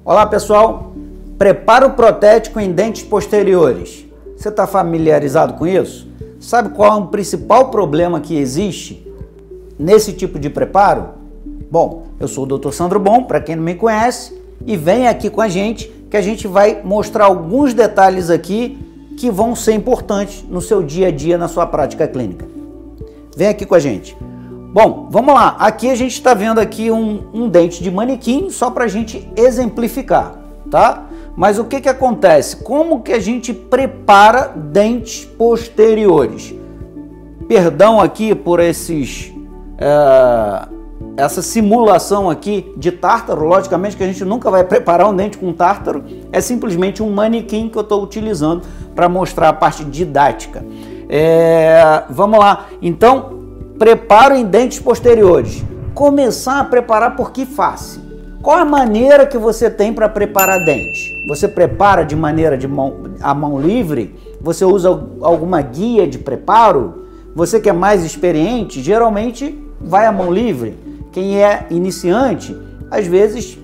Olá pessoal, preparo protético em dentes posteriores. Você está familiarizado com isso? Sabe qual é o principal problema que existe nesse tipo de preparo? Bom, eu sou o Dr. Sandro Bon, para quem não me conhece, e vem aqui com a gente que a gente vai mostrar alguns detalhes aqui que vão ser importantes no seu dia a dia, na sua prática clínica. Vem aqui com a gente. Bom, vamos lá. Aqui a gente está vendo aqui um dente de manequim, só para a gente exemplificar, tá? Mas o que que acontece? Como que a gente prepara dentes posteriores? Perdão aqui por essa simulação aqui de tártaro. Logicamente que a gente nunca vai preparar um dente com tártaro, é simplesmente um manequim que eu estou utilizando para mostrar a parte didática. Vamos lá. Então, preparo em dentes posteriores. Começar a preparar por que face? Qual a maneira que você tem para preparar dente? Você prepara de maneira a mão livre? Você usa alguma guia de preparo? Você que é mais experiente, geralmente vai à mão livre. Quem é iniciante, às vezes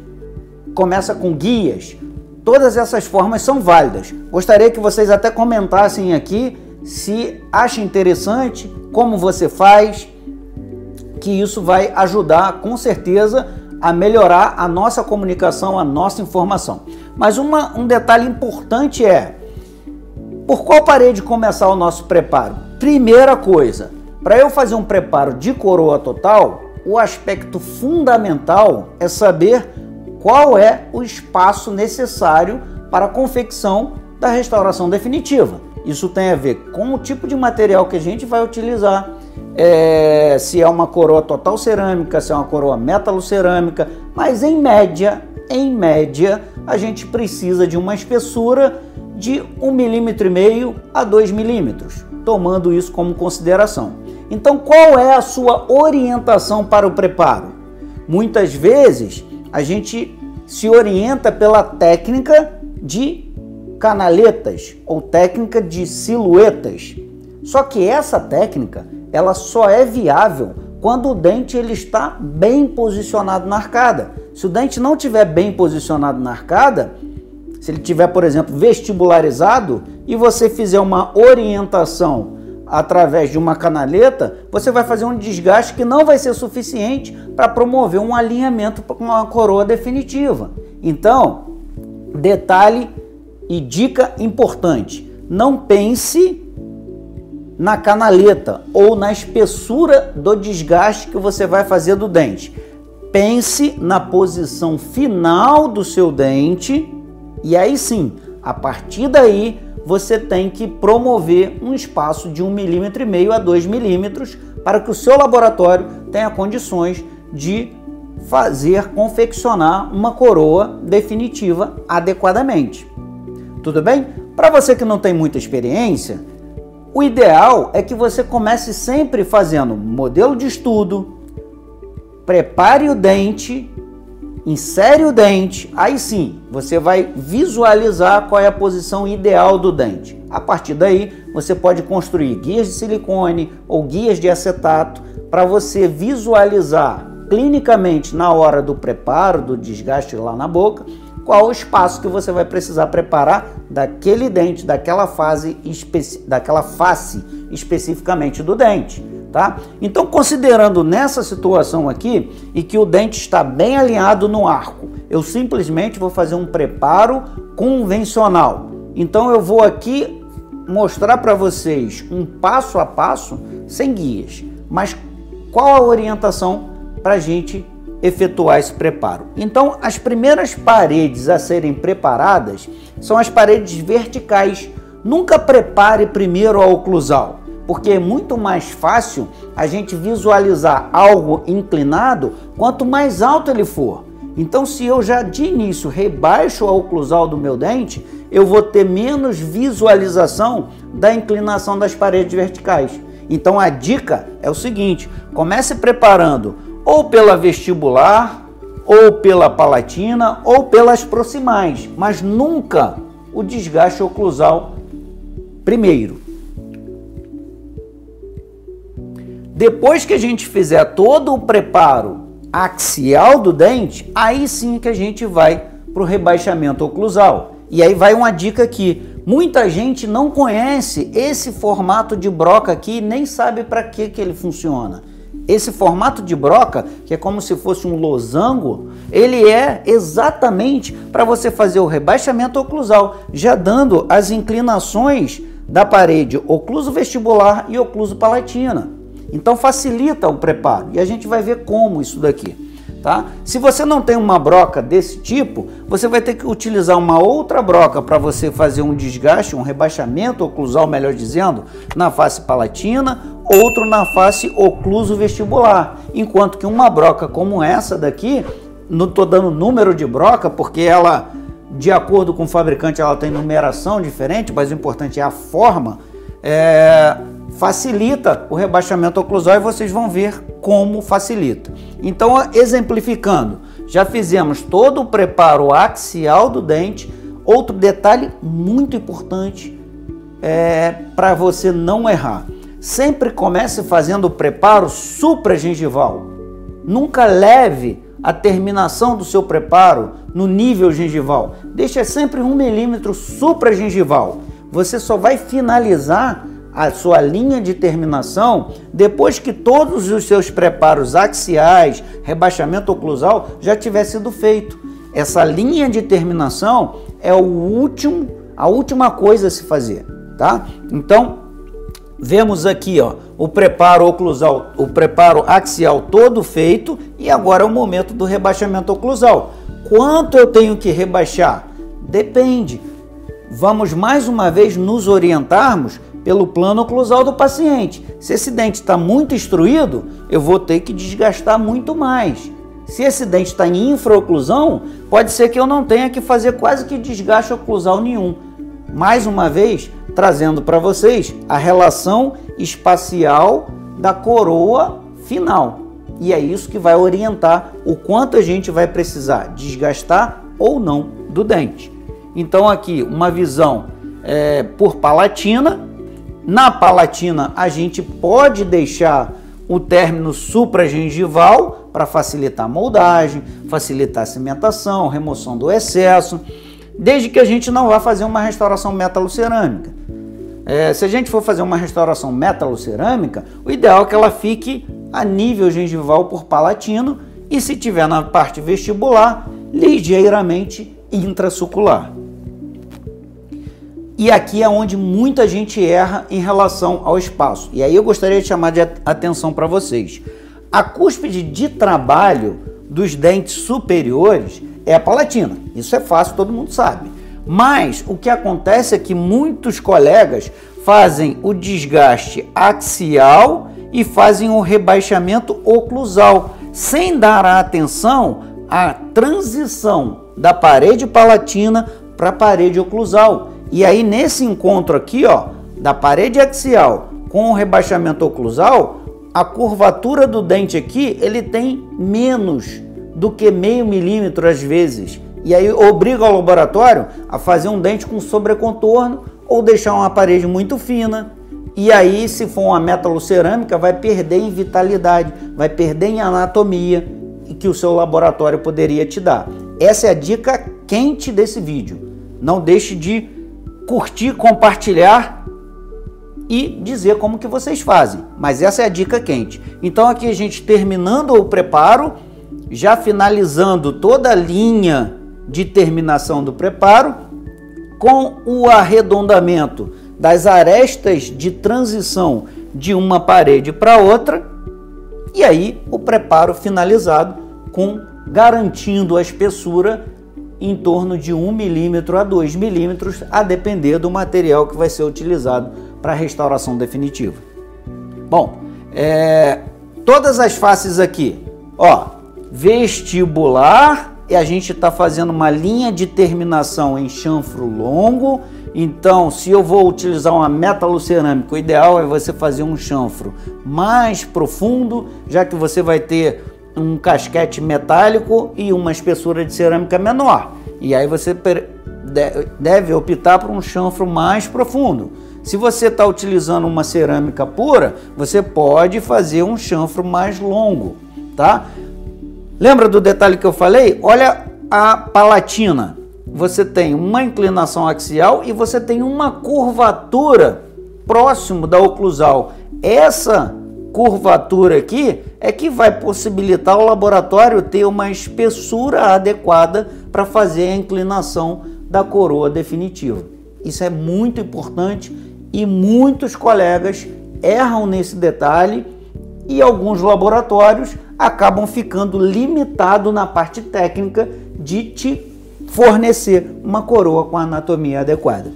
começa com guias. Todas essas formas são válidas. Gostaria que vocês até comentassem aqui se acha interessante, como você faz, que isso vai ajudar com certeza a melhorar a nossa comunicação, a nossa informação. Mas um detalhe importante é, por qual parede começar o nosso preparo? Primeira coisa, para eu fazer um preparo de coroa total, o aspecto fundamental é saber qual é o espaço necessário para a confecção da restauração definitiva. Isso tem a ver com o tipo de material que a gente vai utilizar, se é uma coroa total cerâmica, se é uma coroa metalocerâmica, mas em média, a gente precisa de uma espessura de 1,5 mm a 2 mm, tomando isso como consideração. Então, qual é a sua orientação para o preparo? Muitas vezes, a gente se orienta pela técnica de canaletas ou técnica de silhuetas. Só que essa técnica, ela só é viável quando o dente ele está bem posicionado na arcada. Se o dente não estiver bem posicionado na arcada, se ele tiver, por exemplo, vestibularizado e você fizer uma orientação através de uma canaleta, você vai fazer um desgaste que não vai ser suficiente para promover um alinhamento com uma coroa definitiva. Então, detalhe e dica importante, não pense na canaleta ou na espessura do desgaste que você vai fazer do dente. Pense na posição final do seu dente e aí sim, a partir daí, você tem que promover um espaço de 1,5 mm a 2 mm para que o seu laboratório tenha condições de confeccionar uma coroa definitiva adequadamente. Tudo bem? Para você que não tem muita experiência, o ideal é que você comece sempre fazendo modelo de estudo, prepare o dente, insere o dente, aí sim você vai visualizar qual é a posição ideal do dente. A partir daí você pode construir guias de silicone ou guias de acetato para você visualizar clinicamente na hora do preparo, do desgaste lá na boca, qual o espaço que você vai precisar preparar daquele dente, daquela face especificamente do dente, tá? Então, considerando nessa situação aqui e que o dente está bem alinhado no arco, eu simplesmente vou fazer um preparo convencional. Então, eu vou aqui mostrar para vocês um passo a passo sem guias, mas qual a orientação para a gente efetuar esse preparo. Então, as primeiras paredes a serem preparadas são as paredes verticais. Nunca prepare primeiro a oclusal, porque é muito mais fácil a gente visualizar algo inclinado quanto mais alto ele for. Então, se eu já de início rebaixo a oclusal do meu dente, eu vou ter menos visualização da inclinação das paredes verticais. Então, a dica é o seguinte: comece preparando ou pela vestibular, ou pela palatina, ou pelas proximais, mas nunca o desgaste oclusal Primeiro, depois que a gente fizer todo o preparo axial do dente, aí sim que a gente vai para o rebaixamento oclusal. E aí vai uma dica aqui. Muita gente não conhece esse formato de broca aqui e nem sabe para que ele funciona. Esse formato de broca, que é como se fosse um losango, ele é exatamente para você fazer o rebaixamento oclusal, já dando as inclinações da parede ocluso-vestibular e ocluso-palatina. Então facilita o preparo e a gente vai ver como isso daqui, tá? Se você não tem uma broca desse tipo, você vai ter que utilizar uma outra broca para você fazer um desgaste, um rebaixamento oclusal, melhor dizendo, na face palatina, outro na face ocluso-vestibular. Enquanto que uma broca como essa daqui, não estou dando número de broca porque ela, de acordo com o fabricante, ela tem numeração diferente, mas o importante é a forma, facilita o rebaixamento oclusal e vocês vão ver como facilita. Então, exemplificando, já fizemos todo o preparo axial do dente. Outro detalhe muito importante para você não errar: sempre comece fazendo o preparo supragengival. Nunca leve a terminação do seu preparo no nível gengival. Deixa sempre 1 milímetro supragengival. Você só vai finalizar a sua linha de terminação depois que todos os seus preparos axiais, rebaixamento oclusal já tiver sido feito. Essa linha de terminação é a última coisa a se fazer, tá? Então, vemos aqui, ó, o preparo oclusal, o preparo axial todo feito e agora é o momento do rebaixamento oclusal. Quanto eu tenho que rebaixar? Depende. Vamos mais uma vez nos orientarmos pelo plano oclusal do paciente. Se esse dente está muito instruído, eu vou ter que desgastar muito mais. Se esse dente está em infraoclusão, pode ser que eu não tenha que fazer quase que desgaste oclusal nenhum. Mais uma vez, trazendo para vocês a relação espacial da coroa final. E é isso que vai orientar o quanto a gente vai precisar desgastar ou não do dente. Então aqui uma visão por palatina. Na palatina a gente pode deixar o término supragengival para facilitar a moldagem, facilitar a cimentação, remoção do excesso, desde que a gente não vá fazer uma restauração metalocerâmica. Se a gente for fazer uma restauração metalocerâmica, o ideal é que ela fique a nível gengival por palatino e, se tiver na parte vestibular, ligeiramente intrasucular. E aqui é onde muita gente erra em relação ao espaço. E aí eu gostaria de chamar de atenção para vocês. A cúspide de trabalho dos dentes superiores é a palatina. Isso é fácil, todo mundo sabe. Mas o que acontece é que muitos colegas fazem o desgaste axial e fazem o rebaixamento oclusal, sem dar a atenção à transição da parede palatina para a parede oclusal. E aí, nesse encontro aqui, ó, da parede axial com o rebaixamento oclusal, a curvatura do dente aqui, ele tem menos do que meio milímetro às vezes. E aí obriga o laboratório a fazer um dente com sobrecontorno ou deixar uma parede muito fina. E aí, se for uma metalocerâmica, vai perder em vitalidade, vai perder em anatomia que o seu laboratório poderia te dar. Essa é a dica quente desse vídeo. Não deixe de curtir, compartilhar e dizer como que vocês fazem. Mas essa é a dica quente. Então aqui a gente terminando o preparo, já finalizando toda a linha de terminação do preparo, com o arredondamento das arestas de transição de uma parede para outra, e aí o preparo finalizado garantindo a espessura em torno de 1 milímetro a 2 milímetros, a depender do material que vai ser utilizado para a restauração definitiva. Bom, todas as faces aqui, ó, vestibular, e a gente está fazendo uma linha de terminação em chanfro longo. Então, se eu vou utilizar uma metalocerâmica, o ideal é você fazer um chanfro mais profundo, já que você vai ter um casquete metálico e uma espessura de cerâmica menor. E aí você deve optar por um chanfro mais profundo. Se você está utilizando uma cerâmica pura, você pode fazer um chanfro mais longo, tá? Lembra do detalhe que eu falei? Olha a palatina. Você tem uma inclinação axial e você tem uma curvatura próximo da oclusal. Essa curvatura aqui é que vai possibilitar o laboratório ter uma espessura adequada para fazer a inclinação da coroa definitiva. Isso é muito importante e muitos colegas erram nesse detalhe e alguns laboratórios acabam ficando limitados na parte técnica de te fornecer uma coroa com a anatomia adequada.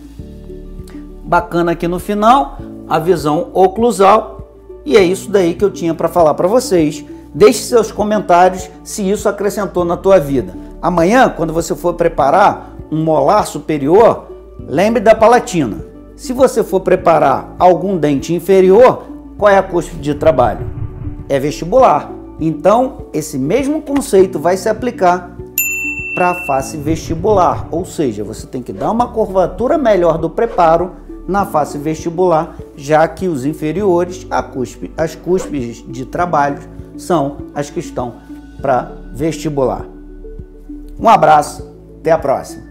Bacana aqui no final, a visão oclusal, e é isso daí que eu tinha para falar para vocês. Deixe seus comentários se isso acrescentou na tua vida. Amanhã, quando você for preparar um molar superior, lembre da palatina. Se você for preparar algum dente inferior, qual é a cúspide de trabalho? É vestibular. Então, esse mesmo conceito vai se aplicar para a face vestibular, ou seja, você tem que dar uma curvatura melhor do preparo na face vestibular, já que os inferiores, as cúspides de trabalho, são as que estão para vestibular. Um abraço, até a próxima!